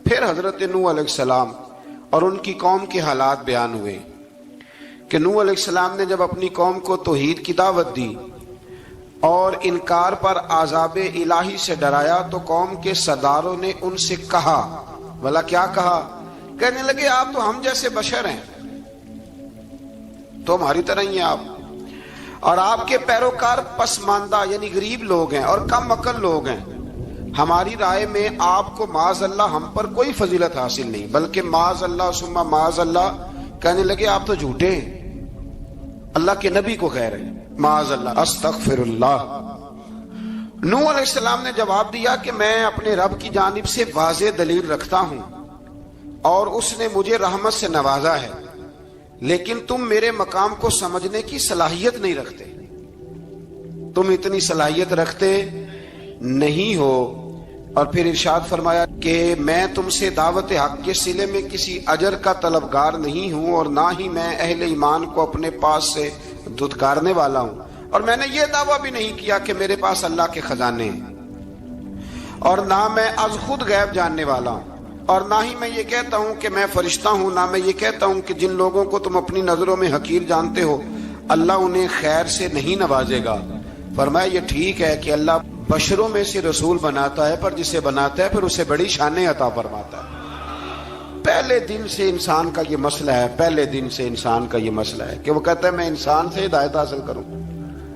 پھر حضرت نوح علیہ السلام اور ان کی قوم کے حالات بیان ہوئے کہ نوح علیہ السلام نے جب اپنی قوم کو توحید کی دعوت دی اور انکار پر عذاب الہی سے ڈرایا تو قوم کے سرداروں نے ان سے کہا، بھلا کیا کہا؟ کہنے لگے آپ تو ہم جیسے بشر ہیں، تو ہماری طرح ہی ہیں آپ، اور آپ کے پیروکار پسماندہ یعنی غریب لوگ ہیں اور کم عقل لوگ ہیں۔ ہماری رائے میں آپ کو معاذ اللہ ہم پر کوئی فضیلت حاصل نہیں، بلکہ معاذ اللہ ثم معاذ اللہ۔ کہنے لگے آپ تو جھوٹے ہیں، اللہ کے نبی کو کہہ رہے ہیں معاذ اللہ، استغفر اللہ۔ نوح علیہ السلام نے جواب دیا کہ میں اپنے رب کی جانب سے واضح دلیل رکھتا ہوں اور اس نے مجھے رحمت سے نوازا ہے، لیکن تم میرے مقام کو سمجھنے کی صلاحیت نہیں رکھتے، تم اتنی صلاحیت رکھتے نہیں ہو۔ اور پھر ارشاد فرمایا کہ میں تم سے دعوت حق کے صلے میں کسی اجر کا طلبگار نہیں ہوں، اور نہ ہی میں اہل ایمان کو اپنے پاس سے دھتکارنے والا ہوں، اور میں نے یہ دعویٰ بھی نہیں کیا کہ میرے پاس اللہ کے خزانے ہیں، اور نہ میں از خود غیب جاننے والا ہوں، اور نہ ہی میں یہ کہتا ہوں کہ میں فرشتہ ہوں، نہ میں یہ کہتا ہوں کہ جن لوگوں کو تم اپنی نظروں میں حقیر جانتے ہو اللہ انہیں خیر سے نہیں نوازے گا۔ فرمایا یہ ٹھیک ہے کہ اللہ بشروں میں سے رسول بناتا ہے، پر جسے بناتا ہے پھر اسے بڑی شانیں عطا فرماتا ہے۔ پہلے دن سے انسان کا یہ مسئلہ ہے، پہلے دن سے انسان کا یہ مسئلہ ہے کہ وہ کہتا ہے میں انسان سے ہدایت حاصل کروں،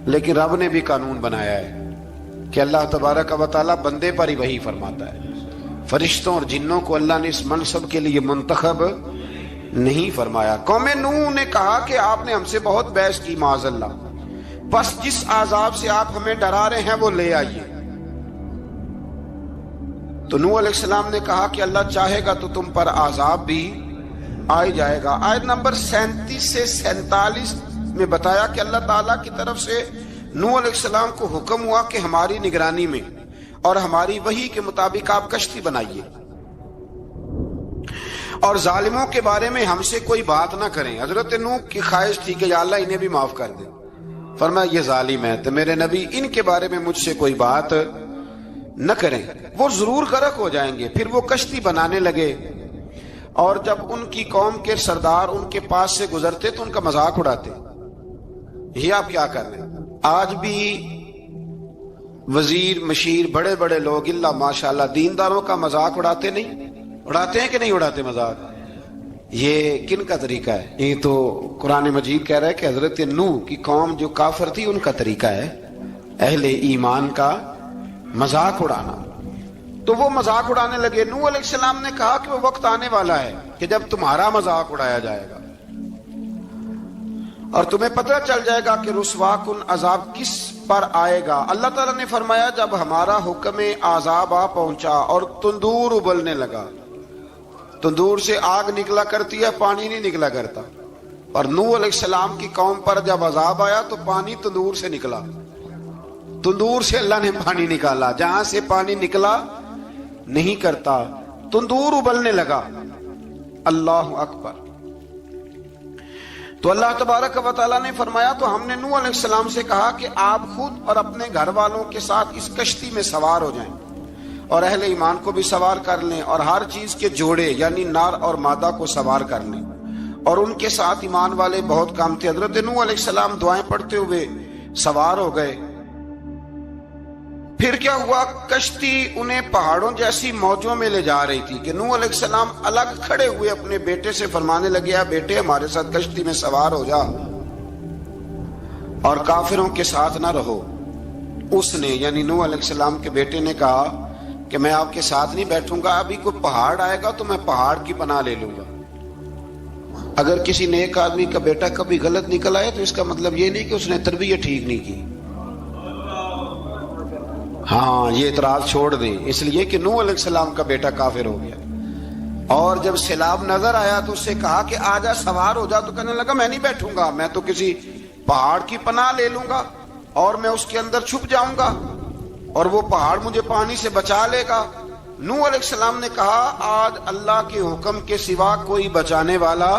لیکن رب نے بھی قانون بنایا ہے کہ اللہ تبارک و تعالیٰ بندے پر ہی وحی فرماتا ہے، فرشتوں اور جنوں کو اللہ نے اس منصب کے لیے منتخب نہیں فرمایا۔ قوم نوح نے کہا کہ آپ نے ہم سے بہت بحث کی معاذ اللہ، بس جس عذاب سے آپ ہمیں ڈرا رہے ہیں وہ لے آئیے۔ تو نوح علیہ السلام نے کہا کہ اللہ چاہے گا تو تم پر عذاب بھی آ جائے گا۔ آیت نمبر 37 سے 47 میں بتایا کہ اللہ تعالیٰ کی طرف سے نوح علیہ السلام کو حکم ہوا کہ ہماری نگرانی میں اور ہماری وحی کے مطابق آپ کشتی بنائیے، اور ظالموں کے بارے میں ہم سے کوئی بات نہ کریں۔ حضرت نوح کی خواہش تھی کہ یا اللہ انہیں بھی معاف کر دے، فرمایا یہ ظالم ہے تو میرے نبی ان کے بارے میں مجھ سے کوئی بات نہ کریں، وہ ضرور غرق ہو جائیں گے۔ پھر وہ کشتی بنانے لگے، اور جب ان کی قوم کے سردار ان کے پاس سے گزرتے تو ان کا مذاق اڑاتے۔ یہ آپ کیا کر رہے ہیں؟ آج بھی وزیر مشیر بڑے بڑے لوگ اللہ ماشاءاللہ دینداروں کا مذاق اڑاتے نہیں؟ اڑاتے ہیں کہ نہیں اڑاتے مذاق؟ یہ کن کا طریقہ ہے؟ یہ تو قرآن مجید کہہ رہا ہے کہ حضرت نوح کی قوم جو کافر تھی ان کا طریقہ ہے اہل ایمان کا مذاق اڑانا۔ تو وہ مذاق اڑانے لگے۔ نوح علیہ السلام نے کہا کہ وہ وقت آنے والا ہے کہ جب تمہارا مذاق اڑایا جائے گا اور تمہیں پتہ چل جائے گا کہ رسوا کن عذاب کس پر آئے گا۔ اللہ تعالیٰ نے فرمایا جب ہمارا حکم عذاب آ پہنچا اور تندور ابلنے لگا، تندور سے آگ نکلا کرتی ہے، پانی نہیں نکلا کرتا، اور نوح علیہ السلام کی قوم پر جب عذاب آیا تو پانی تندور سے نکلا، تندور سے اللہ نے پانی نکالا، جہاں سے پانی نکلا نہیں کرتا، تندور ابلنے لگا۔ اللہ اکبر۔ تو اللہ تبارک و تعالیٰ نے فرمایا تو ہم نے نوح علیہ السلام سے کہا کہ آپ خود اور اپنے گھر والوں کے ساتھ اس کشتی میں سوار ہو جائیں اور اہل ایمان کو بھی سوار کر لیں، اور ہر چیز کے جوڑے یعنی نر اور مادہ کو سوار کر لیں، اور ان کے ساتھ ایمان والے بہت کام تھے۔ حضرت نوح علیہ السلام دعائیں پڑھتے ہوئے سوار ہو گئے۔ پھر کیا ہوا؟ کشتی انہیں پہاڑوں جیسی موجوں میں لے جا رہی تھی کہ نوح علیہ السلام الگ کھڑے ہوئے اپنے بیٹے سے فرمانے لگے بیٹے ہمارے ساتھ کشتی میں سوار ہو جا اور کافروں کے ساتھ نہ رہو۔ اس نے یعنی نوح علیہ السلام کے بیٹے نے کہا کہ میں آپ کے ساتھ نہیں بیٹھوں گا، ابھی کوئی پہاڑ آئے گا تو میں پہاڑ کی پناہ لے لوں گا۔ اگر کسی نیک آدمی کا بیٹا کبھی غلط نکل آئے تو اس کا مطلب یہ نہیں کہ اس نے تربیت ٹھیک نہیں کی، ہاں یہ اعتراض چھوڑ دیں، اس لیے کہ نوح علیہ السلام کا بیٹا کافر ہو گیا۔ اور جب سیلاب نظر آیا تو اس سے کہا کہ آجا سوار ہو جا، تو کہنے لگا میں نہیں بیٹھوں گا، میں تو کسی پہاڑ کی پناہ لے لوں گا اور میں اس کے اندر چھپ جاؤں گا اور وہ پہاڑ مجھے پانی سے بچا لے گا۔ نوح علیہ السلام نے کہا آج اللہ کے حکم کے سوا کوئی بچانے والا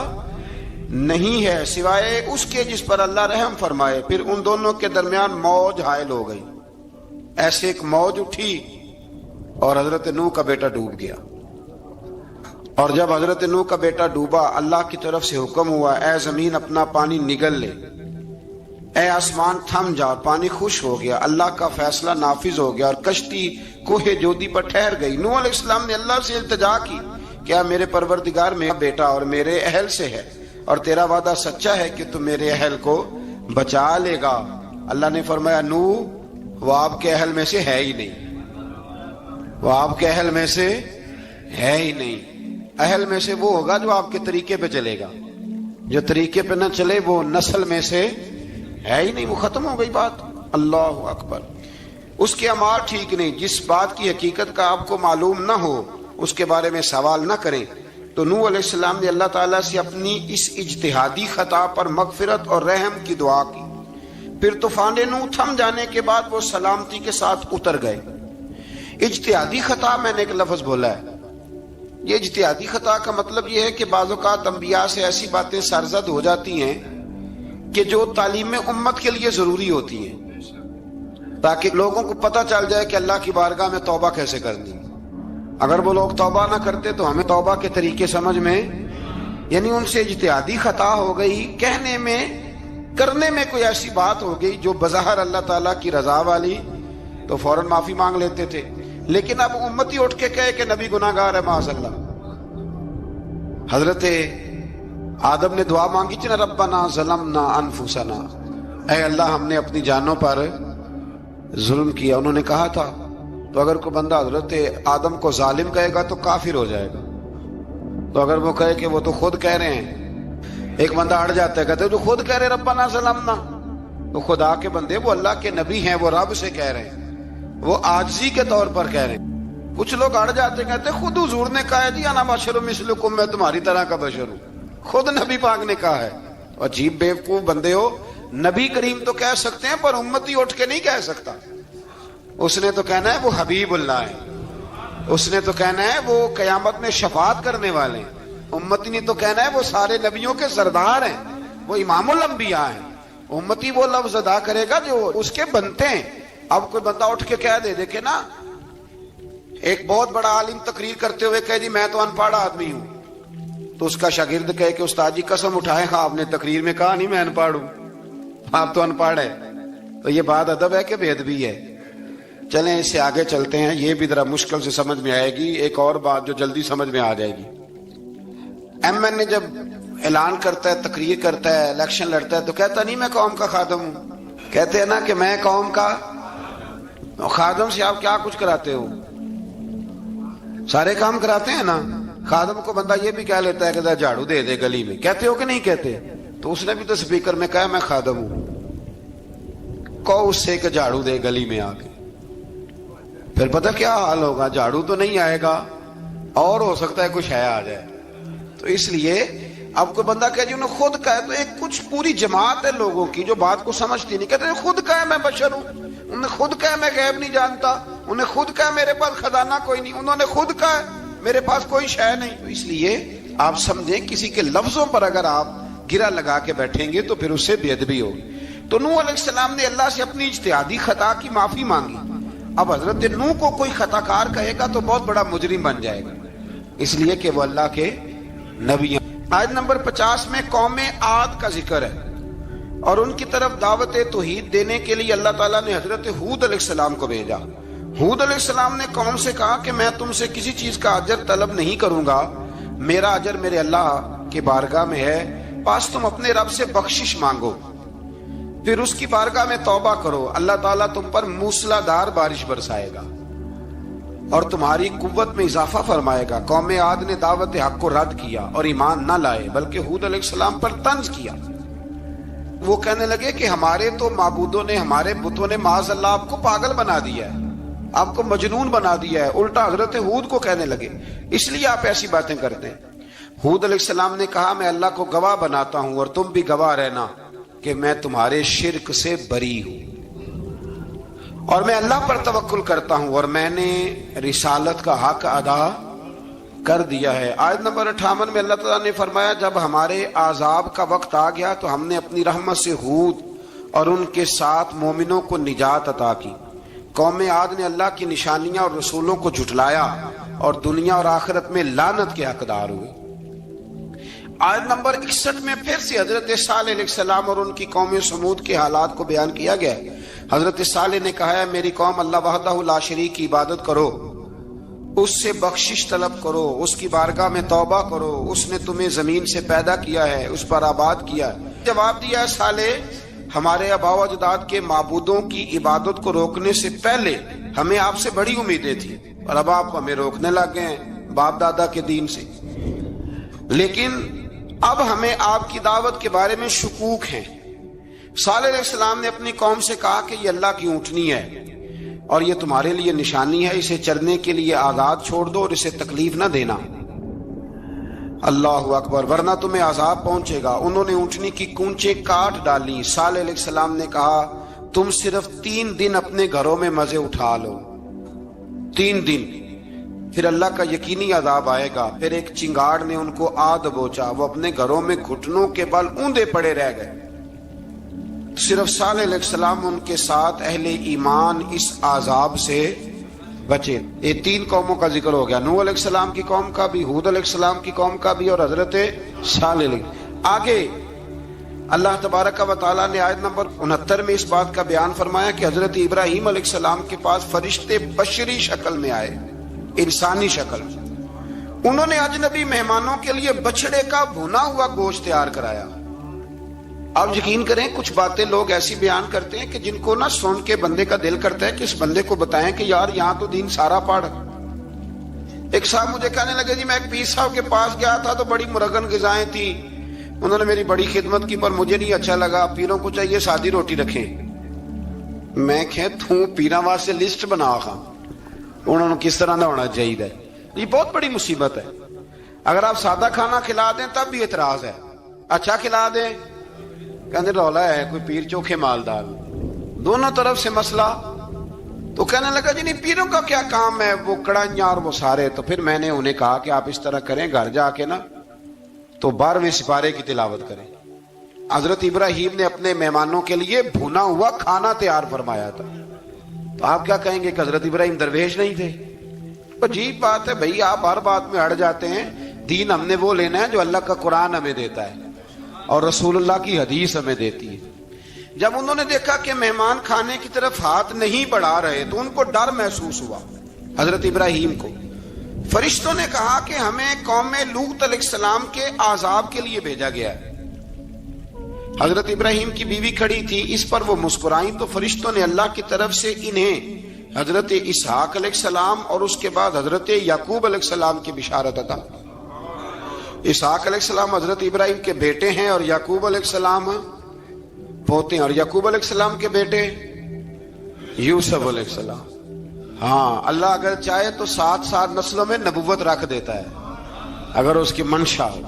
نہیں ہے سوائے اس کے جس پر اللہ رحم فرمائے۔ پھر ان دونوں کے درمیان موج حائل ہو گئی، ایسے ایک موج اٹھی اور حضرت نوح کا بیٹا ڈوب گیا۔ اور جب حضرت نوح کا بیٹا ڈوبا، اللہ کی طرف سے حکم ہوا اے زمین اپنا پانی نگل لے، اے آسمان تھم جا، پانی خوش ہو گیا، اللہ کا فیصلہ نافذ ہو گیا اور کشتی کوہ جودی پر ٹھہر گئی۔ نوح علیہ السلام نے اللہ سے التجا کی، کیا میرے پروردگار میرا بیٹا اور میرے اہل سے ہے، اور تیرا وعدہ سچا ہے کہ تم میرے اہل کو بچا لے گا۔ اللہ نے فرمایا نوح وہ آپ کے اہل میں سے ہے ہی نہیں، وہ آپ کے اہل میں سے ہے ہی نہیں۔ اہل میں سے وہ ہوگا جو آپ کے طریقے پہ چلے گا، جو طریقے پہ نہ چلے وہ نسل میں سے ہے ہی نہیں، وہ ختم ہو گئی بات۔ اللہ اکبر۔ اس کے اعمال ٹھیک نہیں، جس بات کی حقیقت کا آپ کو معلوم نہ ہو اس کے بارے میں سوال نہ کریں۔ تو نوح علیہ السلام نے اللہ تعالیٰ سے اپنی اس اجتہادی خطا پر مغفرت اور رحم کی دعا کی۔ پھر طوفان نوح تھم جانے کے بعد وہ سلامتی کے ساتھ اتر گئے۔ اجتہادی خطا میں نے ایک لفظ بولا ہے، یہ اجتہادی خطا کا مطلب یہ ہے کہ بعض اوقات انبیاء سے ایسی باتیں سرزد ہو جاتی ہیں کہ جو تعلیم امت کے لیے ضروری ہوتی ہیں، تاکہ لوگوں کو پتہ چل جائے کہ اللہ کی بارگاہ میں توبہ کیسے کرنی۔ اگر وہ لوگ توبہ نہ کرتے تو ہمیں توبہ کے طریقے سمجھ میں، یعنی ان سے اجتہادی خطا ہو گئی، کہنے میں کرنے میں کوئی ایسی بات ہو گئی جو بظاہر اللہ تعالیٰ کی رضا والی، تو فوراً معافی مانگ لیتے تھے۔ لیکن اب امتی اٹھ کے کہے کہ نبی گناہ گار ہے معاذ اللہ۔ حضرت آدم نے دعا مانگی تھی نا، ربنا ظلمنا انفسنا، اے اللہ ہم نے اپنی جانوں پر ظلم کیا۔ انہوں نے کہا تھا تو اگر کوئی بندہ حضرت آدم کو ظالم کہے گا تو کافر ہو جائے گا، تو اگر وہ کہے کہ وہ تو خود کہہ رہے ہیں، ایک بندہ اڑ جاتا ہے کہتے تو خود کہہ رہے ربنا ظلمنا، تو خدا کے بندے وہ اللہ کے نبی ہیں، وہ رب سے کہہ رہے ہیں، وہ عاجزی کے طور پر کہہ رہے ہیں۔ کچھ لوگ اڑ جاتے کہتے خود حضور نے کہا ہے جی انا بشر مثلکم، میں تمہاری طرح کا بشر ہوں، خود نبی پاک نے کہا ہے۔ عجیب بیوقوف بندے ہو، نبی کریم تو کہہ سکتے ہیں پر امتی اٹھ کے نہیں کہہ سکتا۔ اس نے تو کہنا ہے وہ حبیب اللہ ہے، اس نے تو کہنا ہے وہ قیامت میں شفاعت کرنے والے ہیں، امتی نے تو کہنا ہے وہ سارے نبیوں کے سردار ہیں، وہ امام الانبیاء ہیں۔ امتی وہ لفظ ادا کرے گا جو اس کے بنتے ہیں۔ اب کوئی بندہ اٹھ کے کہہ دے دیکھے نا، ایک بہت بڑا عالم تقریر کرتے ہوئے کہے جی میں تو ان پڑھ آدمی ہوں، تو اس کا شاگرد کہے کہ استاد جی قسم اٹھائے ہاں آپ نے تقریر میں کہا نہیں میں ان پڑھ ہوں، آپ تو ان پڑھ ہے، تو یہ بات ادب ہے کہ بے ادبی ہے؟ چلیں اس سے آگے چلتے ہیں، یہ بھی ذرا مشکل سے سمجھ میں آئے گی۔ ایک اور بات جو جلدی سمجھ میں آ جائے گی، ایم این اے جب اعلان کرتا ہے، تقریر کرتا ہے، الیکشن لڑتا ہے تو کہتا نہیں میں قوم کا خادم ہوں، کہتے ہیں نا کہ میں قوم کا خادم سے آپ کیا کچھ کراتے ہو؟ سارے کام کراتے ہیں نا۔ خادم کو بندہ یہ بھی کہہ لیتا ہے کہ جھاڑو دے دے گلی میں، کہتے ہو کہ نہیں کہتے؟ تو اس نے بھی تو سپیکر میں کہا میں خادم ہوں، کہو اس سے کہ جھاڑو دے گلی میں آ کے، پھر پتہ کیا حال ہوگا؟ جھاڑو تو نہیں آئے گا اور ہو سکتا ہے کچھ ہے آ جائے۔ تو اس لیے اب کوئی بندہ کہے جی انہوں نے خود کہا ہے، تو ایک کچھ پوری جماعت ہے لوگوں کی جو بات کو سمجھتی نہیں، کہتے ہیں خود کہا ہے میں بشر ہوں، انہوں نے خود کہا میں غیب نہیں جانتا، انہوں نے خود کہا میرے پاس خزانہ کوئی نہیں، انہوں نے خود کہا میرے پاس کوئی شے نہیں۔ تو اس لیے آپ سمجھیں کسی کے لفظوں پر اگر آپ گرا لگا کے بیٹھیں گے تو پھر اس سے بے ادبی ہوگی۔ تو نوح علیہ السلام نے اللہ سے اپنی اجتہادی خطا کی معافی مانگی۔ اب حضرت نوح کو کوئی خطا کار کہے گا تو بہت بڑا مجرم بن جائے گا، اس لیے کہ وہ اللہ کے نبی ہیں۔ آیت نمبر 50 میں قوم عاد کا ذکر ہے اور ان کی طرف دعوت توحید دینے کے لیے اللہ تعالیٰ نے حضرت ہود علیہ السلام کو بھیجا۔ ہود علیہ السلام نے قوم سے کہا کہ میں تم سے کسی چیز کا اجر طلب نہیں کروں گا، میرا اجر میرے اللہ کی بارگاہ میں ہے، بس تم اپنے رب سے بخشش مانگو، پھر اس کی بارگاہ میں توبہ کرو، اللہ تعالیٰ تم پر موسلا دار بارش برسائے گا اور تمہاری قوت میں اضافہ فرمائے گا۔ قوم عاد نے دعوت حق کو رد کیا اور ایمان نہ لائے، بلکہ ہود علیہ السلام پر طنز کیا۔ وہ کہنے لگے کہ ہمارے تو معبودوں نے، ہمارے بتوں نے معاذ اللہ آپ کو پاگل بنا دیا ہے، آپ کو مجنون بنا دیا ہے۔ الٹا حضرت ہود کو کہنے لگے اس لیے آپ ایسی باتیں کرتے ہیں۔ ہود علیہ السلام نے کہا میں اللہ کو گواہ بناتا ہوں اور تم بھی گواہ رہنا کہ میں تمہارے شرک سے بری ہوں اور میں اللہ پر توکل کرتا ہوں اور میں نے رسالت کا حق ادا کر دیا ہے۔ آیت نمبر 58 میں اللہ تعالیٰ نے فرمایا جب ہمارے عذاب کا وقت آ گیا تو ہم نے اپنی رحمت سے ہود اور ان کے ساتھ مومنوں کو نجات عطا کی۔ قوم عاد نے اللہ کی نشانیاں اور رسولوں کو جھٹلایا اور دنیا اور آخرت میں لعنت کے حقدار ہوئے۔ آیت نمبر 61 میں پھر سے حضرت صالح علیہ السلام اور ان کی قوم سمود کے حالات کو بیان کیا گیا ہے۔ حضرت صالح نے کہا ہے میری قوم اللہ وحدہ لا شریک کی عبادت کرو، اس سے بخشش طلب کرو، اس کی بارگاہ میں توبہ کرو، اس نے تمہیں زمین سے پیدا کیا ہے، اس پر آباد کیا ہے۔ جواب دیا ہے صالح ہمارے آباء و اجداد کے معبودوں کی عبادت کو روکنے سے پہلے ہمیں آپ سے بڑی امیدیں تھیں، اور اب آپ ہمیں روکنے لگ گئے ہیں باپ دادا کے دین سے، لیکن اب ہمیں آپ کی دعوت کے بارے میں شکوک ہیں۔ صالح علیہ السلام نے اپنی قوم سے کہا کہ یہ اللہ کی اونٹنی ہے اور یہ تمہارے لیے نشانی ہے، اسے چرنے کے لیے آزاد چھوڑ دو اور اسے تکلیف نہ دینا، اللہ اکبر، ورنہ تمہیں عذاب پہنچے گا۔ انہوں نے اونٹنی کی کونچیں کاٹ ڈالی۔ صالح علیہ السلام نے کہا تم صرف 3 دن اپنے گھروں میں مزے اٹھا لو، 3 دن، پھر اللہ کا یقینی عذاب آئے گا۔ پھر ایک چنگاڑ نے ان کو آ دبوچا، وہ اپنے گھروں میں گھٹنوں کے بل اوندے پڑے رہ گئے۔ صرف صالح علیہ السلام ان کے ساتھ اہل ایمان اس عذاب سے بچے۔ یہ 3 قوموں کا ذکر ہو گیا، نوح علیہ السلام کی قوم کا بھی، ہود علیہ السلام کی قوم کا بھی، اور حضرت صالح علیہ۔ آگے اللہ تبارک و تعالیٰ نے آیت نمبر 69 میں اس بات کا بیان فرمایا کہ حضرت ابراہیم علیہ السلام کے پاس فرشتے بشری شکل میں آئے، انسانی شکل۔ انہوں نے اجنبی مہمانوں کے لیے بچڑے کا بھونا ہوا گوشت تیار کرایا۔ آپ یقین کریں کچھ باتیں لوگ ایسی بیان کرتے ہیں کہ جن کو نہ سن کے بندے کا دل کرتا ہے کہ اس بندے کو بتائیں کہ یار یہاں تو دین سارا پڑھ۔ ایک صاحب مجھے کہنے لگے جی میں ایک پیر صاحب کے پاس گیا تھا تو بڑی مرغن غذائیں تھی، انہوں نے میری بڑی خدمت کی پر مجھے نہیں اچھا لگا، پیروں کو چاہیے سادی روٹی رکھیں۔ میں کہ تو پیراں واسطے لسٹ بنا خاں انہوں نے کس طرح نہ ہونا چاہیے۔ یہ بہت بڑی مصیبت ہے، اگر آپ سادہ کھانا کھلا دیں تب بھی اعتراض ہے، اچھا کھلا دیں کہنے رولا ہے کوئی پیر چوکھے مالدار، دونوں طرف سے مسئلہ۔ تو کہنے لگا جی نہیں پیروں کا کیا کام ہے، وہ کڑائیاں اور وہ سارے۔ تو پھر میں نے انہیں کہا کہ آپ اس طرح کریں، گھر جا کے نا تو 12ویں سپارے کی تلاوت کریں۔ حضرت ابراہیم نے اپنے مہمانوں کے لیے بھونا ہوا کھانا تیار فرمایا تھا۔ تو آپ کیا کہیں گے کہ حضرت ابراہیم درویش نہیں تھے؟ عجیب بات ہے بھائی، آپ ہر بات میں اڑ جاتے ہیں۔ دین ہم نے وہ لینا ہے جو اللہ کا قرآن ہمیں دیتا ہے اور رسول اللہ کی حدیث ہمیں دیتی ہے۔ جب انہوں نے دیکھا کہ مہمان کھانے کی طرف ہاتھ نہیں بڑھا رہے تو ان کو ڈر محسوس ہوا۔ حضرت ابراہیم کو فرشتوں نے کہا کہ ہمیں قوم لوط علیہ السلام کے عذاب کے لیے بھیجا گیا ہے۔ حضرت ابراہیم کی بیوی کھڑی تھی، اس پر وہ مسکرائیں تو فرشتوں نے اللہ کی طرف سے انہیں حضرت اسحاق علیہ السلام اور اس کے بعد حضرت یعقوب علیہ السلام کی بشارت عطا۔ اسحاق علیہ السلام حضرت ابراہیم کے بیٹے ہیں اور یعقوب علیہ السلام پوتے ہیں، اور یعقوب علیہ السلام کے بیٹے یوسف علیہ السلام۔ ہاں اللہ اگر چاہے تو 7 نسلوں میں نبوت رکھ دیتا ہے اگر اس کی منشا ہو۔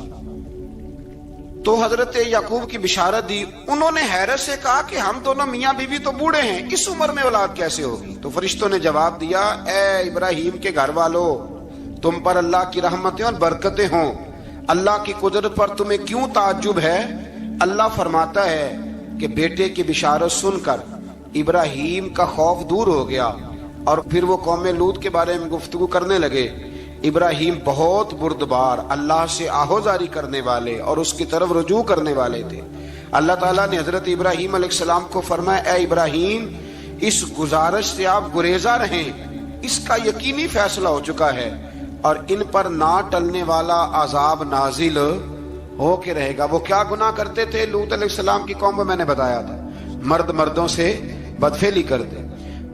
تو حضرت یعقوب کی بشارت دی۔ انہوں نے حیرت سے کہا کہ ہم دونوں میاں بیوی تو بوڑھے ہیں، اس عمر میں اولاد کیسے ہوگی؟ تو فرشتوں نے جواب دیا اے ابراہیم کے گھر والو، تم پر اللہ کی رحمتیں اور برکتیں ہوں، اللہ کی قدرت پر تمہیں کیوں تعجب ہے؟ اللہ فرماتا ہے کہ بیٹے کی بشارت سن کر ابراہیم کا خوف دور ہو گیا اور پھر وہ قوم لوط کے بارے میں گفتگو کرنے لگے۔ ابراہیم بہت بردبار، اللہ سے آہوزاری کرنے والے اور اس کی طرف رجوع کرنے والے تھے۔ اللہ تعالیٰ نے حضرت ابراہیم علیہ السلام کو فرمایا اے ابراہیم اس گزارش سے آپ گریزاں رہیں، اس کا یقینی فیصلہ ہو چکا ہے اور ان پر نہ ٹلنے والا عذاب نازل ہو کے رہے گا۔ وہ کیا گناہ کرتے تھے؟ لوط علیہ السلام کی قوم کو میں نے بتایا تھا، مرد مردوں سے بدفعلی کرتے۔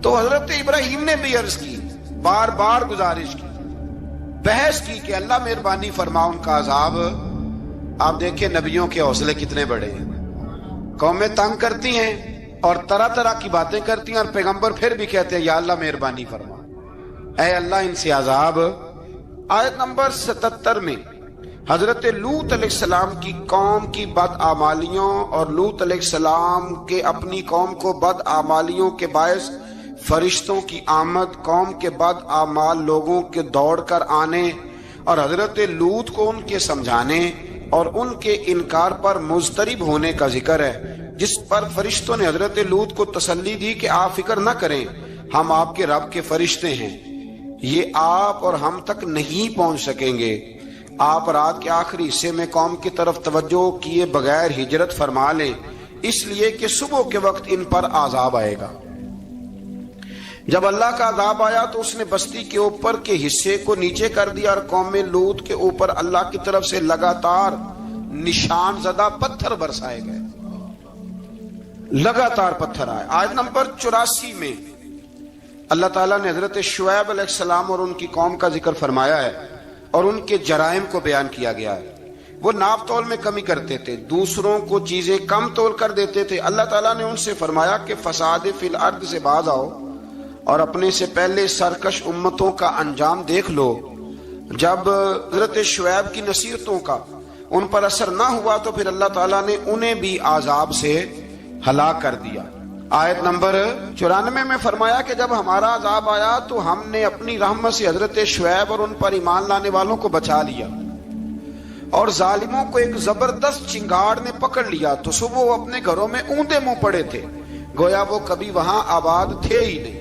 تو حضرت ابراہیم نے بھی عرض کی، بار بار گزارش کی، بحث کی کہ اللہ مہربانی فرما ان کا عذاب۔ آپ دیکھیں نبیوں کے حوصلے کتنے بڑے ہیں، قومیں تنگ کرتی ہیں اور طرح طرح کی باتیں کرتی ہیں اور پیغمبر پھر بھی کہتے ہیں یا اللہ مہربانی فرما، اے اللہ ان سے عذاب۔ آیت نمبر 77 میں حضرت لوط علیہ السلام کی قوم کی بدعمالیوں اور لوط علیہ السلام کے اپنی قوم کو بدعمالیوں کے باعث فرشتوں کی آمد، قوم کے بدعمال لوگوں کے دوڑ کر آنے اور حضرت لوط کو ان کے سمجھانے اور ان کے انکار پر مضطرب ہونے کا ذکر ہے، جس پر فرشتوں نے حضرت لوط کو تسلی دی کہ آپ فکر نہ کریں، ہم آپ کے رب کے فرشتے ہیں، یہ آپ اور ہم تک نہیں پہنچ سکیں گے۔ آپ رات کے آخری حصے میں قوم کی طرف توجہ کیے بغیر ہجرت فرما لیں، اس لیے کہ صبح کے وقت ان پر عذاب آئے گا۔ جب اللہ کا عذاب آیا تو اس نے بستی کے اوپر کے حصے کو نیچے کر دیا اور قوم لوط کے اوپر اللہ کی طرف سے لگاتار نشان زدہ پتھر برسائے گئے، لگاتار پتھر آئے۔ آیت نمبر 84 میں اللہ تعالیٰ نے حضرت شعیب علیہ السلام اور ان کی قوم کا ذکر فرمایا ہے اور ان کے جرائم کو بیان کیا گیا ہے۔ وہ ناپ تول میں کمی کرتے تھے، دوسروں کو چیزیں کم تول کر دیتے تھے۔ اللہ تعالیٰ نے ان سے فرمایا کہ فساد فی الارض سے باز آؤ اور اپنے سے پہلے سرکش امتوں کا انجام دیکھ لو۔ جب حضرت شعیب کی نصیحتوں کا ان پر اثر نہ ہوا تو پھر اللہ تعالیٰ نے انہیں بھی عذاب سے ہلاک کر دیا۔ آیت نمبر 94 میں فرمایا کہ جب ہمارا عذاب آیا تو ہم نے اپنی رحمت سے حضرت شعیب اور ان پر ایمان لانے والوں کو بچا لیا، اور ظالموں کو ایک زبردست چنگاڑ نے پکڑ لیا تو صبح وہ اپنے گھروں میں اوندے منہ پڑے تھے، گویا وہ کبھی وہاں آباد تھے ہی نہیں۔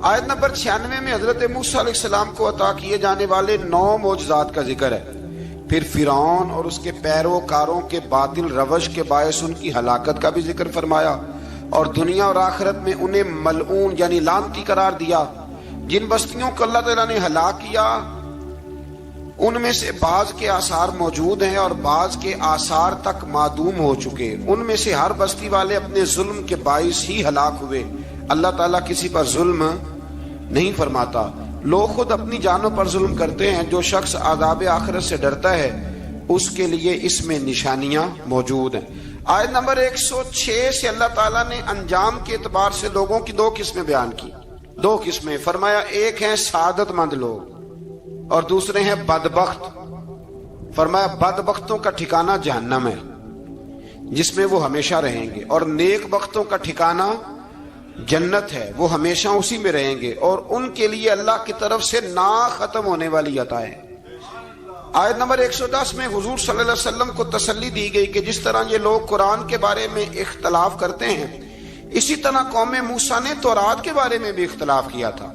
آیت نمبر 96 میں حضرت موسیٰ علیہ السلام کو عطا کیے جانے والے 9 معجزات کا ذکر ہے۔ پھر فرعون اور اس کے پیروکاروں کے باطل روش کے باعث ان کی ہلاکت کا بھی ذکر فرمایا، اور دنیا اور آخرت میں انہیں ملعون یعنی لعنتی قرار دیا۔ جن بستیوں کو اللہ تعالیٰ نے ہلاک کیا ان میں سے بعض کے آثار موجود ہیں اور بعض کے آثار تک معدوم ہو چکے۔ ان میں سے ہر بستی والے اپنے ظلم کے باعث ہی ہلاک ہوئے۔ اللہ تعالیٰ کسی پر ظلم نہیں فرماتا، لوگ خود اپنی جانوں پر ظلم کرتے ہیں۔ جو شخص عذاب آخرت سے ڈرتا ہے اس کے لیے اس میں نشانیاں موجود ہیں۔ آیت نمبر 106 سے اللہ تعالیٰ نے انجام کے اعتبار سے لوگوں کی 2 قسمیں بیان کی۔ 2 قسمیں فرمایا، ایک ہیں سعادت مند لوگ اور دوسرے ہیں بدبخت۔ فرمایا بدبختوں کا ٹھکانہ جہنم ہے جس میں وہ ہمیشہ رہیں گے، اور نیک بختوں کا ٹھکانہ جنت ہے، وہ ہمیشہ اسی میں رہیں گے، اور ان کے لیے اللہ کی طرف سے نا ختم ہونے والی عطائیں۔ آیت نمبر 110 میں حضور صلی اللہ علیہ وسلم کو تسلی دی گئی کہ جس طرح یہ لوگ قرآن کے بارے میں اختلاف کرتے ہیں، اسی طرح قوم موسیٰ نے تورات کے بارے میں بھی اختلاف کیا تھا،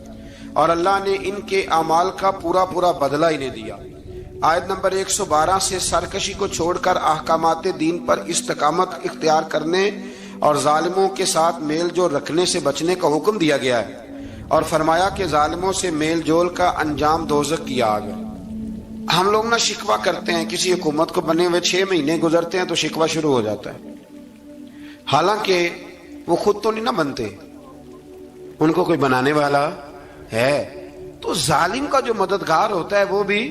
اور اللہ نے ان کے اعمال کا پورا بدلہ انہیں دیا۔ آیت نمبر 112 سے سرکشی کو چھوڑ کر احکامات دین پر استقامت اختیار کرنے اور ظالموں کے ساتھ میل جول رکھنے سے بچنے کا حکم دیا گیا ہے، اور فرمایا کہ ظالموں سے میل جول کا انجام دوزخ کی آگ ہے۔ ہم لوگ نہ شکوہ کرتے ہیں، کسی حکومت کو بنے ہوئے 6 مہینے گزرتے ہیں تو شکوہ شروع ہو جاتا ہے، حالانکہ وہ خود تو نہیں نہ بنتے، ان کو کوئی بنانے والا ہے۔ تو ظالم کا جو مددگار ہوتا ہے وہ بھی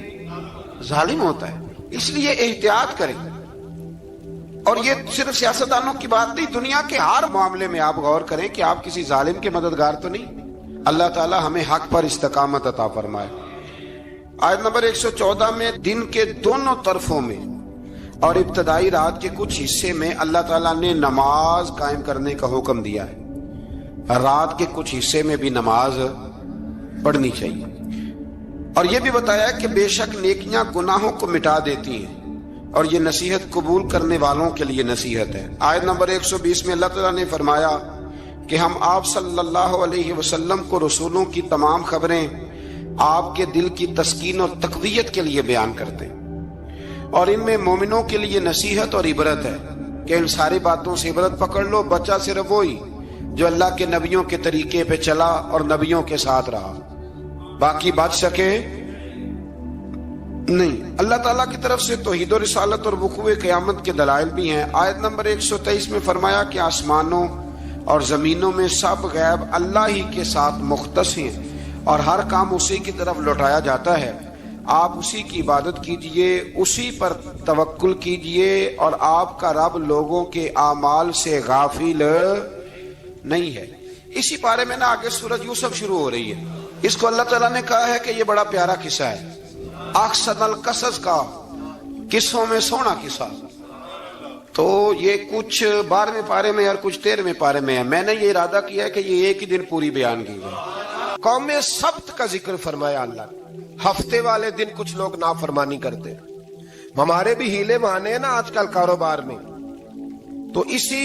ظالم ہوتا ہے، اس لیے احتیاط کریں۔ اور یہ صرف سیاستدانوں کی بات نہیں، دنیا کے ہر معاملے میں آپ غور کریں کہ آپ کسی ظالم کے مددگار تو نہیں۔ اللہ تعالی ہمیں حق پر استقامت عطا فرمائے۔ آیت نمبر 114 میں دن کے دونوں طرفوں میں اور ابتدائی رات کے کچھ حصے میں اللہ تعالیٰ نے نماز قائم کرنے کا حکم دیا ہے۔ رات کے کچھ حصے میں بھی نماز پڑھنی چاہیے، اور یہ بھی بتایا کہ بے شک نیکیاں گناہوں کو مٹا دیتی ہیں، اور یہ نصیحت قبول کرنے والوں کے لیے نصیحت ہے۔ آیت نمبر 120 میں اللہ تعالیٰ نے فرمایا کہ ہم آپ صلی اللہ علیہ وسلم کو رسولوں کی تمام خبریں آپ کے دل کی تسکین اور تقویت کے لیے بیان کرتے ہیں، اور ان میں مومنوں کے لیے نصیحت اور عبرت ہے کہ ان ساری باتوں سے عبرت پکڑ لو۔ بچہ صرف وہی جو اللہ کے نبیوں کے طریقے پہ چلا اور نبیوں کے ساتھ رہا، باقی بچ سکے نہیں۔ اللہ تعالیٰ کی طرف سے توحید و رسالت اور وقوع قیامت کے دلائل بھی ہیں۔ آیت نمبر 123 میں فرمایا کہ آسمانوں اور زمینوں میں سب غیب اللہ ہی کے ساتھ مختص ہیں، اور ہر کام اسی کی طرف لوٹایا جاتا ہے۔ آپ اسی کی عبادت کیجئے، اسی پر توکل کیجئے، اور آپ کا رب لوگوں کے اعمال سے غافل نہیں ہے۔ اسی بارے میں نا آگے سورۃ یوسف شروع ہو رہی ہے۔ اس کو اللہ تعالیٰ نے کہا ہے کہ یہ بڑا پیارا قصہ ہے، احسن القصص کا، قصوں میں سونا قصہ۔ تو یہ کچھ 12ویں پارے میں اور کچھ 13ویں پارے میں ہے۔ میں نے یہ ارادہ کیا ہے کہ یہ ایک ہی دن پوری بیان کی جائے۔ قوم سبت کا ذکر فرمایا اللہ نے۔ ہفتے والے دن کچھ لوگ نافرمانی کرتے ہیں، ہمارے بھی ہیلے بہانے ہیں نا آج کل کاروبار میں، تو اسی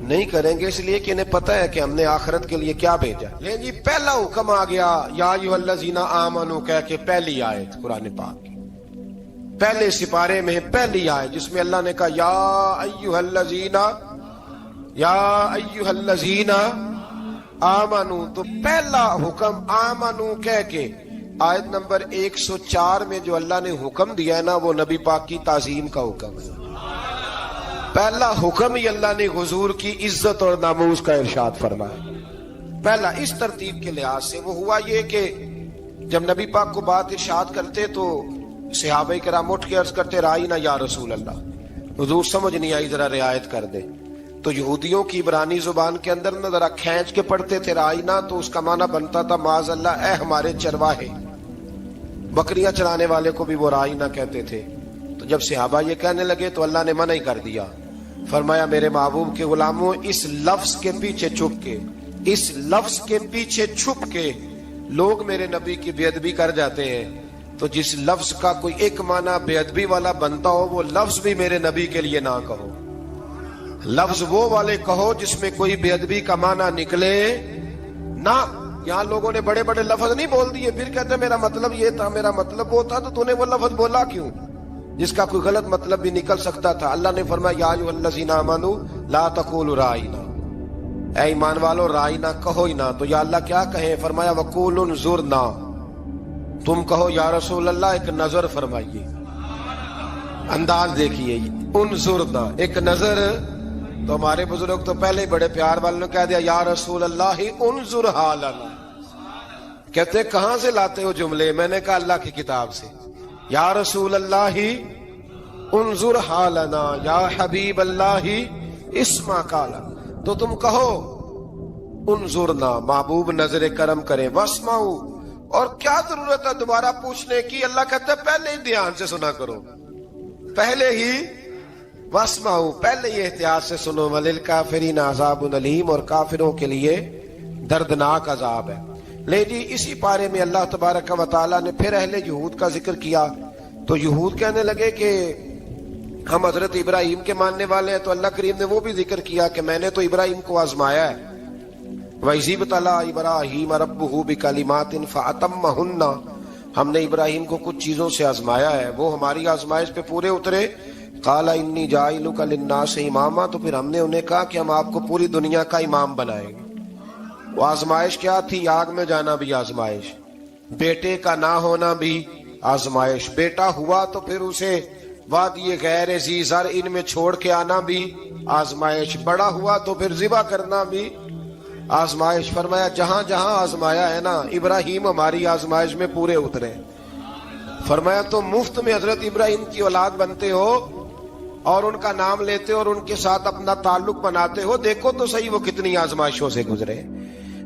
نہیں کریں گے، اس لیے کہ انہیں پتہ ہے کہ ہم نے آخرت کے لیے کیا بھیجا۔ لیکن جی پہلا حکم آ گیا یا ایھا الذین آمنوا کہہ کے، پہلی آیت قرآن پاک کی پہلے سپارے میں پہلی آیت جس میں اللہ نے کہا یا ایھا الذین آمنوا، تو پہلا حکم آمنوا کہہ کے آیت نمبر 104 میں جو اللہ نے حکم دیا ہے نا، وہ نبی پاک کی تعظیم کا حکم ہے۔ پہلا حکم ہی اللہ نے حضور کی عزت اور ناموس کا ارشاد فرمایا۔ پہلا اس ترتیب کے لحاظ سے وہ ہوا یہ کہ جب نبی پاک کو بات ارشاد کرتے تو صحابہ کرام اٹھ کے عرض کرتے رائینا یا رسول اللہ، حضور سمجھ نہیں آئی ذرا رعایت کر دے۔ تو یہودیوں کی عبرانی زبان کے اندر نہ ذرا کھینچ کے پڑھتے تھے رائینا، تو اس کا معنی بنتا تھا معاذ اللہ اے ہمارے چرواہے، بکریاں چرانے والے کو بھی وہ رائینا کہتے تھے۔ تو جب صحابہ یہ کہنے لگے تو اللہ نے منع ہی کر دیا، فرمایا میرے محبوب کے غلاموں، اس لفظ کے پیچھے چھپ کے، اس لفظ کے پیچھے چھپ کے لوگ میرے نبی کی بے ادبی کر جاتے ہیں، تو جس لفظ کا کوئی ایک معنی بے ادبی والا بنتا ہو وہ لفظ بھی میرے نبی کے لیے نہ کہو، لفظ وہ والے کہو جس میں کوئی بے ادبی کا معنی نکلے نہ۔ یہاں لوگوں نے بڑے بڑے لفظ نہیں بول دیے، پھر کہتے میرا مطلب یہ تھا، میرا مطلب وہ تھا، تو تو نے وہ لفظ بولا کیوں جس کا کوئی غلط مطلب بھی نکل سکتا تھا؟ اللہ نے فرمایا یا ایھا الذین آمنوا لا تقولوا رائینا، اے ایمان والو رائینا کہو ہی نہ۔ تو یا اللہ کیا کہیں؟ فرمایا وقولوا انظرنا، تم کہو یا رسول اللہ ایک نظر فرمائیے، انداز دیکھیے، انظرنا ایک نظر۔ تو ہمارے بزرگ تو پہلے ہی بڑے پیار والوں نے کہہ دیا یا رسول اللہ انظر حالنا، کہتے کہاں سے لاتے ہو جملے؟ میں نے کہا اللہ کی کتاب سے، یا رسول اللہ انظر حالنا یا حبیب اللہ اسمع قالا، تو تم کہو انظرنا، محبوب نظر کرم کریں، واسمعوا، اور کیا ضرورت ہے دوبارہ پوچھنے کی؟ اللہ کہتا ہے پہلے ہی دھیان سے سنا کرو، پہلے ہی واسمعوا، پہلے ہی احتیاط سے سنو، وللکافرین عذاب علیم، اور کافروں کے لیے دردناک عذاب ہے۔ لے جی اسی پارے میں اللہ تبارک و تعالیٰ نے پھر اہل یہود کا ذکر کیا، تو یہود کہنے لگے کہ ہم حضرت ابراہیم کے ماننے والے ہیں، تو اللہ کریم نے وہ بھی ذکر کیا کہ میں نے تو ابراہیم کو آزمایا ہے، وَإِذِ ابْتَلَىٰ إِبْرَاهِيمَ رَبُّهُ بِكَلِمَاتٍ فَأَتَمَّهُنَّ، ہم نے ابراہیم کو کچھ چیزوں سے آزمایا ہے، وہ ہماری آزمائش پہ پورے اترے۔ قَالَ إِنِّي جَاعِلُكَ لِلنَّاسِ إِمَامًا، تو پھر ہم نے انہیں کہا کہ ہم آپ کو پوری دنیا کا امام بنائیں گے۔ وہ آزمائش کیا تھی؟ آگ میں جانا بھی آزمائش، بیٹے کا نہ ہونا بھی آزمائش، بیٹا ہوا تو پھر اسے وادی غیر ذی زرع میں چھوڑ کے آنا بھی آزمائش، بڑا ہوا تو پھر ذبح کرنا بھی آزمائش۔ فرمایا جہاں جہاں آزمایا ہے نا، ابراہیم ہماری آزمائش میں پورے اترے۔ فرمایا تو مفت میں حضرت ابراہیم کی اولاد بنتے ہو اور ان کا نام لیتے ہو اور ان کے ساتھ اپنا تعلق بناتے ہو، دیکھو تو صحیح وہ کتنی آزمائشوں سے گزرے۔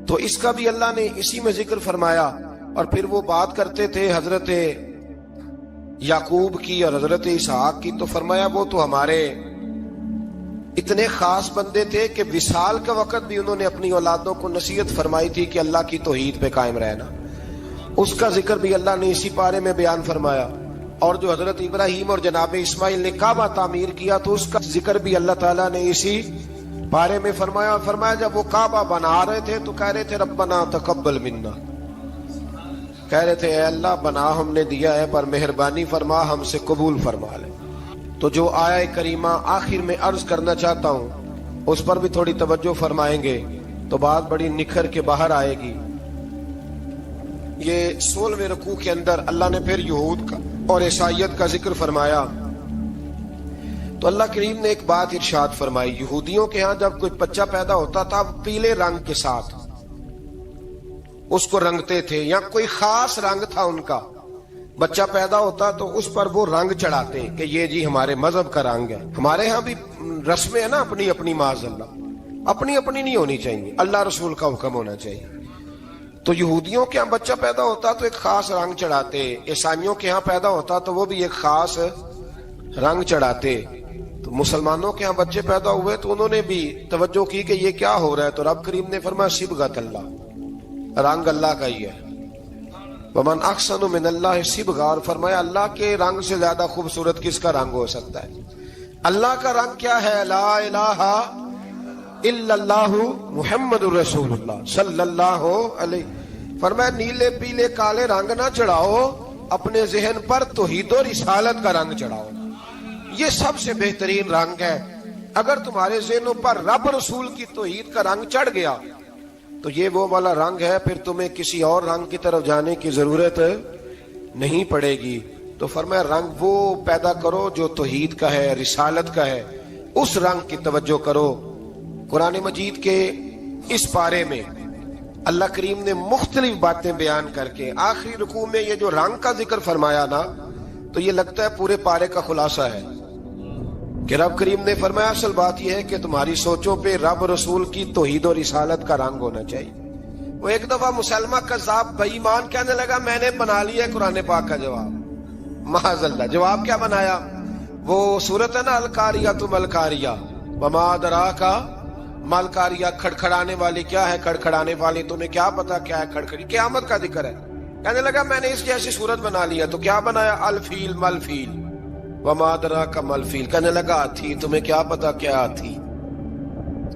تو اس کا بھی اللہ نے اسی میں ذکر فرمایا۔ اور پھر وہ بات کرتے تھے حضرت یعقوب کی اور حضرت اسحاق کی، تو فرمایا وہ تو ہمارے اتنے خاص بندے تھے کہ وصال کا وقت بھی انہوں نے اپنی اولادوں کو نصیحت فرمائی تھی کہ اللہ کی توحید پہ قائم رہنا، اس کا ذکر بھی اللہ نے اسی پارے میں بیان فرمایا۔ اور جو حضرت ابراہیم اور جناب اسماعیل نے کعبہ تعمیر کیا تو اس کا ذکر بھی اللہ تعالیٰ نے اسی بارے میں فرمایا۔ فرمایا جب وہ کعبہ بنا رہے تھے تو کہہ رہے تھے ربنا تقبل منا، کہہ رہے تھے اے اللہ بنا ہم نے دیا ہے پر مہربانی فرما ہم سے قبول فرما لے۔ تو جو آیہ کریمہ آخر میں عرض کرنا چاہتا ہوں اس پر بھی تھوڑی توجہ فرمائیں گے تو بات بڑی نکھر کے باہر آئے گی۔ یہ 16ویں رکوع کے اندر اللہ نے پھر یہود کا اور عیسائیت کا ذکر فرمایا، تو اللہ کریم نے ایک بات ارشاد فرمائی، یہودیوں کے ہاں جب کوئی بچہ پیدا ہوتا تھا پیلے رنگ کے ساتھ اس کو رنگتے تھے، یا کوئی خاص رنگ تھا ان کا، بچہ پیدا ہوتا تو اس پر وہ رنگ چڑھاتے کہ یہ جی ہمارے مذہب کا رنگ ہے۔ ہمارے ہاں بھی رسمیں ہیں نا اپنی اپنی، معاذ اللہ اپنی اپنی نہیں ہونی چاہیے، اللہ رسول کا حکم ہونا چاہیے۔ تو یہودیوں کے ہاں بچہ پیدا ہوتا تو ایک خاص رنگ چڑھاتے، عیسائیوں کے ہاں پیدا ہوتا تو وہ بھی ایک خاص رنگ چڑھاتے۔ تو مسلمانوں کے ہاں بچے پیدا ہوئے تو انہوں نے بھی توجہ کی کہ یہ کیا ہو رہا ہے، تو رب کریم نے فرمایا صبغۃ اللہ، رنگ اللہ کا ہی ہے۔ ومن احسن من اللہ صبغہ، اور فرمایا اللہ کے رنگ سے زیادہ خوبصورت کس کا رنگ ہو سکتا ہے؟ اللہ کا رنگ کیا ہے؟ لا الہ الا اللہ محمد الرسول اللہ صلی اللہ علیہ، فرمایا نیلے پیلے کالے رنگ نہ چڑھاؤ، اپنے ذہن پر توحید و رسالت کا رنگ چڑھاؤ، یہ سب سے بہترین رنگ ہے۔ اگر تمہارے ذہنوں پر رب رسول کی توحید کا رنگ چڑھ گیا تو یہ وہ والا رنگ ہے، پھر تمہیں کسی اور رنگ کی طرف جانے کی ضرورت نہیں پڑے گی۔ تو فرمایا رنگ وہ پیدا کرو جو توحید کا ہے، رسالت کا ہے، اس رنگ کی توجہ کرو۔ قرآن مجید کے اس پارے میں اللہ کریم نے مختلف باتیں بیان کر کے آخری رکوع میں یہ جو رنگ کا ذکر فرمایا نا، تو یہ لگتا ہے پورے پارے کا خلاصہ ہے کہ رب کریم نے فرمایا اصل بات یہ ہے کہ تمہاری سوچوں پہ رب رسول کی توحید و رسالت کا رنگ ہونا چاہیے۔ وہ ایک دفعہ مسلمہ کذاب بے ایمان کہنے لگا میں نے بنا لیا قرآن پاک کا جواب، معاذ اللہ۔ جواب کیا بنایا؟ وہ سورت ہے نا القاریہ تم القاریہ وما ادراک مالکاریہ، کھڑکھڑانے والی کیا ہے، کھڑکھڑانے والی تمہیں کیا پتا کیا ہے کھڑکھڑی، قیامت کا ذکر ہے۔ کہنے لگا میں نے اس جیسی صورت بنا لیا، تو کیا بنایا؟ الفیل ملفیل وما ادراک ملفیل، کہنے لگا ہاتھی، تمہیں کیا پتا کیا ہاتھی،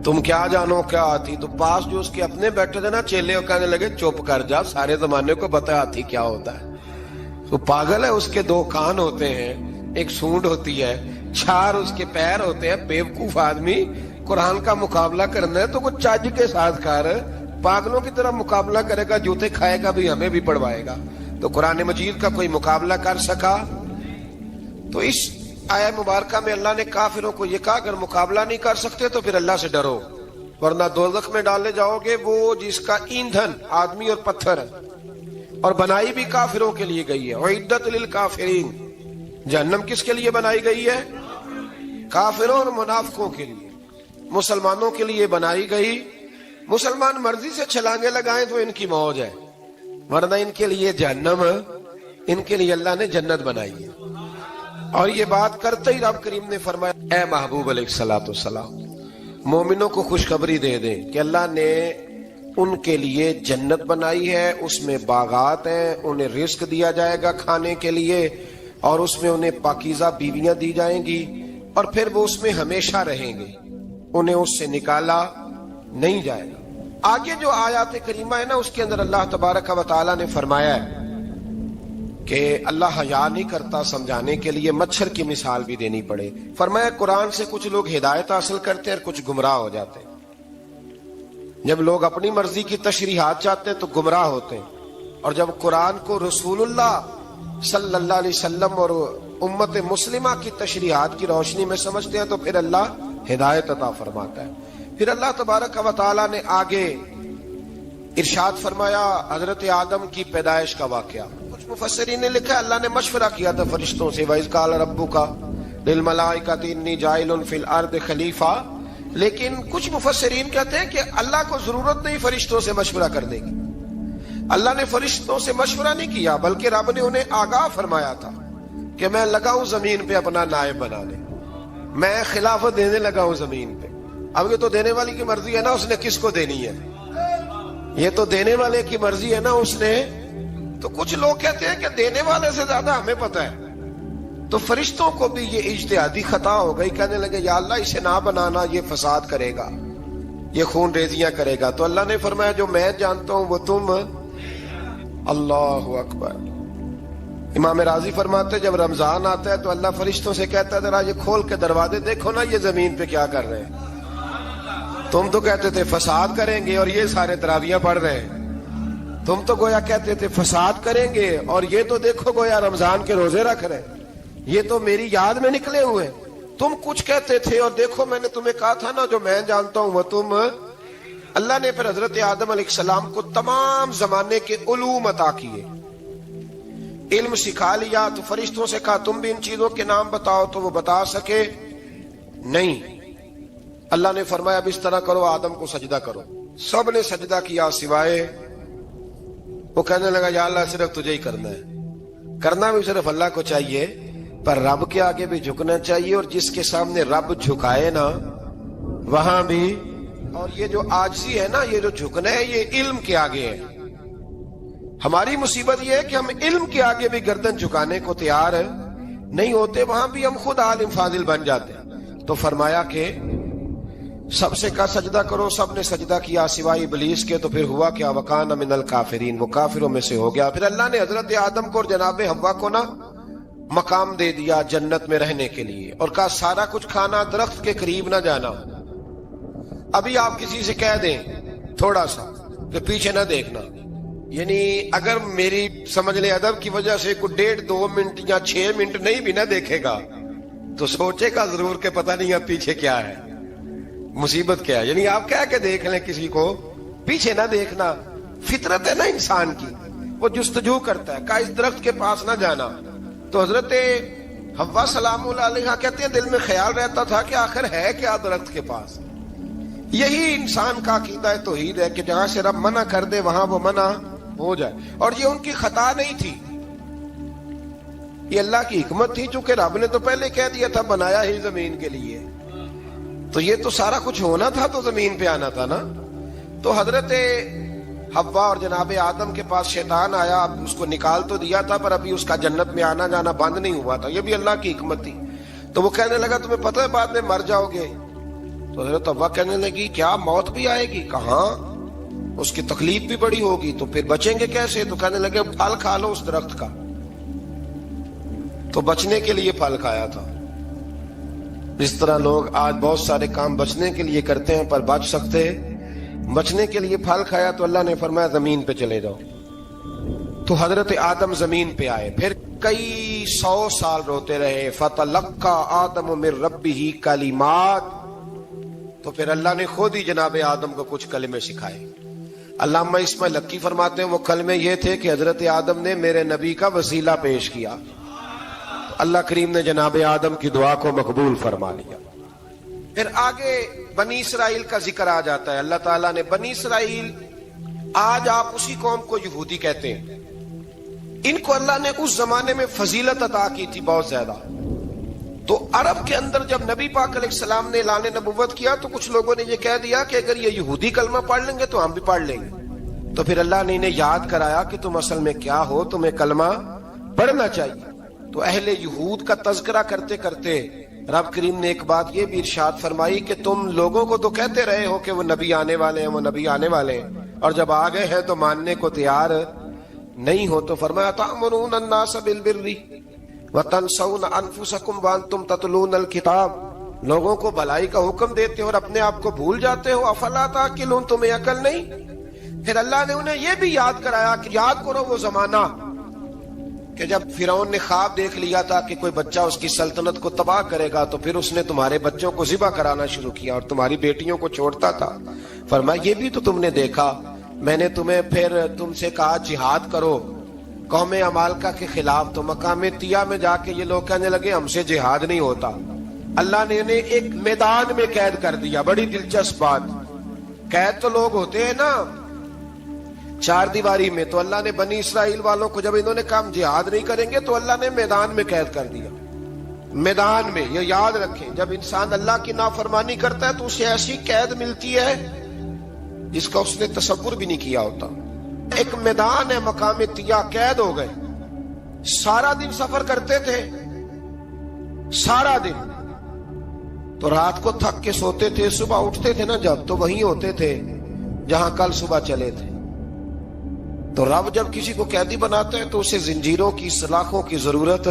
تم کیا جانو کیا ہاتھی۔ تو پاس جو اس کے اپنے بیٹھے تھے نا چیلے، وہ کہنے لگے چپ کر جا، سارے زمانے کو پتا ہاتھی کیا ہوتا ہے۔ تو پاگل ہے، اس کے دو کان ہوتے ہیں، ایک سونڈ ہوتی ہے، چار اس کے پیر ہوتے ہیں۔ بیوقوف آدمی قرآن کا مقابلہ کرنا ہے تو کچھ چج کے ساتھ کر، پاگلوں کی طرح مقابلہ کرے گا، جوتے کھائے گا بھی ہمیں بھی پڑھوائے گا۔ تو قرآن مجید کا کوئی مقابلہ کر سکا؟ تو اس آیہ مبارکہ میں اللہ نے کافروں کو یہ کہا اگر مقابلہ نہیں کر سکتے تو پھر اللہ سے ڈرو، ورنہ دوزخ میں ڈالے جاؤ گے، وہ جس کا ایندھن آدمی اور پتھر ہے، اور بنائی بھی کافروں کے لیے گئی ہے۔ اعدت للکافرین، جہنم کس کے لیے بنائی گئی ہے؟ کافروں اور منافقوں کے لیے۔ مسلمانوں کے لیے بنائی گئی، مسلمان مرضی سے چھلانگے لگائیں تو ان کی موج ہے، ورنہ ان کے لیے جہنم، ان کے لیے اللہ نے جنت بنائی ہے۔ اور یہ بات کرتے ہی رب کریم نے فرمایا اے محبوب علیہ الصلوۃ والسلام، مومنوں کو خوشخبری دے دیں کہ اللہ نے ان کے لیے جنت بنائی ہے، اس میں باغات ہیں، انہیں رزق دیا جائے گا کھانے کے لیے، اور اس میں انہیں پاکیزہ بیویاں دی جائیں گی، اور پھر وہ اس میں ہمیشہ رہیں گے، انہیں اس سے نکالا نہیں جائے گا۔ آگے جو آیات کریمہ ہے نا، اس کے اندر اللہ تبارک و تعالیٰ نے فرمایا ہے کہ اللہ حیا نہیں کرتا سمجھانے کے لیے مچھر کی مثال بھی دینی پڑے۔ فرمایا قرآن سے کچھ لوگ ہدایت حاصل کرتے ہیں اور کچھ گمراہ ہو جاتے ہیں۔ جب لوگ اپنی مرضی کی تشریحات چاہتے ہیں تو گمراہ ہوتے ہیں، اور جب قرآن کو رسول اللہ صلی اللہ علیہ وسلم اور امت مسلمہ کی تشریحات کی روشنی میں سمجھتے ہیں تو پھر اللہ ہدایت عطا فرماتا ہے۔ پھر اللہ تبارک و تعالیٰ نے آگے ارشاد فرمایا حضرت آدم کی پیدائش کا واقعہ۔ کچھ مفسرین نے لکھا ہے اللہ نے مشورہ کیا تھا فرشتوں سے، وَإِذْ قَالَ رَبُّكَ لِلْمَلَائِكَةِ إِنِّي جَاعِلٌ فِي الْأَرْضِ خَلِيفَةً، لیکن کچھ مفسرین کہتے ہیں کہ اللہ کو ضرورت نہیں فرشتوں سے مشورہ کرنے کی، اللہ نے فرشتوں سے مشورہ نہیں کیا، بلکہ رب نے انہیں آگاہ فرمایا تھا کہ میں لگا ہوں زمین پہ اپنا نائب بنانے، میں خلافت دینے لگا ہوں زمین پہ۔ اب یہ تو دینے والی کی مرضی ہے نا، اس نے کس کو دینی ہے، یہ تو دینے والے کی مرضی ہے نا اس نے۔ تو کچھ لوگ کہتے ہیں کہ دینے والے سے زیادہ ہمیں پتہ ہے۔ تو فرشتوں کو بھی یہ اجتہادی خطا ہو گئی، کہنے لگے یا اللہ اسے نہ بنانا، یہ فساد کرے گا، یہ خون ریزیاں کرے گا۔ تو اللہ نے فرمایا جو میں جانتا ہوں وہ تم، اللہ اکبر۔ امام راضی فرماتے جب رمضان آتا ہے تو اللہ فرشتوں سے کہتا ہے ذرا یہ کھول کے دروازے دیکھو نا یہ زمین پہ کیا کر رہے ہیں، تم تو کہتے تھے فساد کریں گے اور یہ سارے تراویحیں پڑھ رہے ہیں، تم تو گویا کہتے تھے فساد کریں گے اور یہ تو دیکھو گویا رمضان کے روزے رکھ رہے ہیں، یہ تو میری یاد میں نکلے ہوئے۔ تم کچھ کہتے تھے اور دیکھو میں نے تمہیں کہا تھا نا جو میں جانتا ہوں وہ تم۔ اللہ نے پھر حضرت آدم علیہ السلام کو تمام زمانے کے علوم عطا کیے، علم سکھا لیا۔ تو فرشتوں سے کہا تم بھی ان چیزوں کے نام بتاؤ، تو وہ بتا سکے نہیں۔ اللہ نے فرمایا اب اس طرح کرو آدم کو سجدہ کرو، سب نے سجدہ کیا سوائے وہ۔ کہنے لگا یا اللہ صرف تجھے ہی کرنا ہے، کرنا بھی صرف اللہ کو چاہیے، پر رب کے آگے بھی جھکنا چاہیے، اور جس کے سامنے رب جھکائے نا وہاں بھی۔ اور یہ جو عاجزی ہے نا، یہ جو جھکنا ہے، یہ علم کے آگے ہے۔ ہماری مصیبت یہ ہے کہ ہم علم کے آگے بھی گردن جھکانے کو تیار نہیں ہوتے، وہاں بھی ہم خود عالم فاضل بن جاتے ہیں۔ تو فرمایا کہ سب سے کہا سجدہ کرو، سب نے سجدہ کیا سوائے ابلیس کے، تو پھر ہوا کیا؟ وکان من الکافرین، وہ کافروں میں سے ہو گیا۔ پھر اللہ نے حضرت آدم کو اور جناب حوا کو نا مقام دے دیا جنت میں رہنے کے لیے، اور کہا سارا کچھ کھانا، درخت کے قریب نہ جانا۔ ابھی آپ کسی سے کہہ دیں تھوڑا سا کہ پیچھے نہ دیکھنا، یعنی اگر میری سمجھ لیں ادب کی وجہ سے کوئی 1.5-2 منٹ یا 6 منٹ نہیں بھی نہ دیکھے گا تو سوچے گا ضرور کہ پتہ نہیں اب پیچھے کیا ہے، مصیبت کیا ہے۔ یعنی آپ کہہ کے دیکھ لیں کسی کو، پیچھے نہ دیکھنا، فطرت ہے نا انسان کی، وہ جستجو کرتا ہے، کہا اس درخت کے پاس نہ جانا۔ تو حضرت حوا سلام اللہ علیہ کہتے ہیں دل میں خیال رہتا تھا کہ آخر ہے کیا درخت کے پاس۔ یہی انسان کا عقیدہ توحید ہے کہ جہاں سے رب منع کر دے وہاں وہ منع ہو جائے، اور یہ ان کی خطا نہیں تھی، یہ اللہ کی حکمت تھی، چونکہ رب نے تو پہلے کہہ دیا تھا بنایا ہی زمین کے لیے، تو یہ تو سارا کچھ ہونا تھا تو زمین پہ آنا تھا نا۔ تو حضرت حوا اور جناب آدم کے پاس شیطان آیا، اب اس کو نکال تو دیا تھا پر ابھی اس کا جنت میں آنا جانا بند نہیں ہوا تھا، یہ بھی اللہ کی حکمت تھی۔ تو وہ کہنے لگا تمہیں پتہ ہے بعد میں مر جاؤ گے؟ تو حضرت حوا کہنے لگی کیا موت بھی آئے گی؟ کہاں، اس کی تکلیف بھی بڑی ہوگی، تو پھر بچیں گے کیسے؟ تو کہنے لگے پھل کھا لو اس درخت کا، تو بچنے کے لیے پھل کھایا تھا۔ اس طرح لوگ آج بہت سارے کام بچنے کے لیے کرتے ہیں پر بچ سکتے، بچنے کے لیے پھل کھایا تو اللہ نے فرمایا زمین پہ چلے جاؤ۔ تو حضرت آدم زمین پہ آئے، پھر کئی 100 سال روتے رہے، فَتَلَقَّى آدَمُ مِن رَبِّهِ کَلِمَاتٍ، تو پھر اللہ نے خود ہی جناب آدم کو کچھ کلمے سکھائے۔ علامہ اسماعیل حقی فرماتے ہیں وہ کلمے یہ تھے کہ حضرت آدم نے میرے نبی کا وسیلہ پیش کیا، تو اللہ کریم نے جناب آدم کی دعا کو مقبول فرما لیا۔ پھر آگے بنی اسرائیل کا ذکر آ جاتا ہے۔ اللہ تعالیٰ نے بنی اسرائیل، آج آپ اسی قوم کو یہودی کہتے ہیں، ان کو اللہ نے اس زمانے میں فضیلت عطا کی تھی بہت زیادہ۔ تو عرب کے اندر جب نبی پاک علیہ السلام نے اعلان نبوت کیا تو کچھ لوگوں نے یہ کہہ دیا کہ اگر یہ یہودی کلمہ پڑھ لیں گے تو ہم بھی پڑھ لیں گے۔ تو پھر اللہ نے انہیں یاد کرایا کہ تم اصل میں کیا ہو، تمہیں کلمہ پڑھنا چاہیے۔ تو اہل یہود کا تذکرہ کرتے کرتے رب کریم نے ایک بات یہ بھی ارشاد فرمائی کہ تم لوگوں کو تو کہتے رہے ہو کہ وہ نبی آنے والے ہیں، وہ نبی آنے والے ہیں، اور جب آ گئے ہیں تو ماننے کو تیار نہیں ہو۔ تو فرمایا تأمرون الناس بالبر وتنسون انفسکم وانتم تتلون الکتاب، لوگوں کو بھلائی کا حکم دیتے ہو اور اپنے آپ کو بھول جاتے ہو، افلا تعقلون، تمہیں عقل نہیں؟ پھر اللہ نے انہیں یہ بھی یاد کرایا کہ یاد کرو وہ زمانہ کہ جب فرعون نے خواب دیکھ لیا تھا کہ کوئی بچہ اس کی سلطنت کو تباہ کرے گا، تو پھر اس نے تمہارے بچوں کو ذبح کرانا شروع کیا اور تمہاری بیٹیوں کو چھوڑتا تھا۔ فرمایا یہ بھی تو تم نے دیکھا، میں نے تمہیں پھر تم سے کہا جہاد کرو قوم عمالقہ کے خلاف، تو مقام طیہ میں جا کے یہ لوگ کہنے لگے ہم سے جہاد نہیں ہوتا۔ اللہ نے انہیں ایک میدان میں قید کر دیا۔ بڑی دلچسپ بات، قید تو لوگ ہوتے ہیں نا 4 دیواری میں، تو اللہ نے بنی اسرائیل والوں کو جب انہوں نے کہا ہم جہاد نہیں کریں گے تو اللہ نے میدان میں قید کر دیا۔ میدان میں، یہ یاد رکھیں، جب انسان اللہ کی نافرمانی کرتا ہے تو اسے ایسی قید ملتی ہے جس کا اس نے تصور بھی نہیں کیا ہوتا۔ ایک میدان ہے مقام طیہ، قید ہو گئے، سارا دن سفر کرتے تھے، سارا دن، تو رات کو تھک کے سوتے تھے، صبح اٹھتے تھے نا جب، تو وہیں ہوتے تھے جہاں کل صبح چلے تھے۔ تو رب جب کسی کو قیدی بناتا ہے تو اسے زنجیروں کی، سلاخوں کی ضرورت،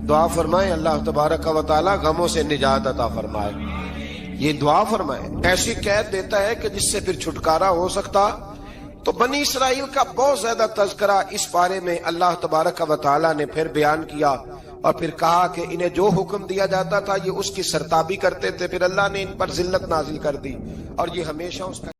دعا فرمائے اللہ تبارک و تعالی غموں سے نجات عطا فرمائے، یہ دعا فرمائے، ایسی قید دیتا ہے کہ جس سے پھر چھٹکارا ہو سکتا۔ تو بنی اسرائیل کا بہت زیادہ تذکرہ اس بارے میں اللہ تبارک و تعالی نے پھر بیان کیا، اور پھر کہا کہ انہیں جو حکم دیا جاتا تھا یہ اس کی سرتابی کرتے تھے، پھر اللہ نے ان پر ذلت نازل کر دی اور یہ ہمیشہ اس کا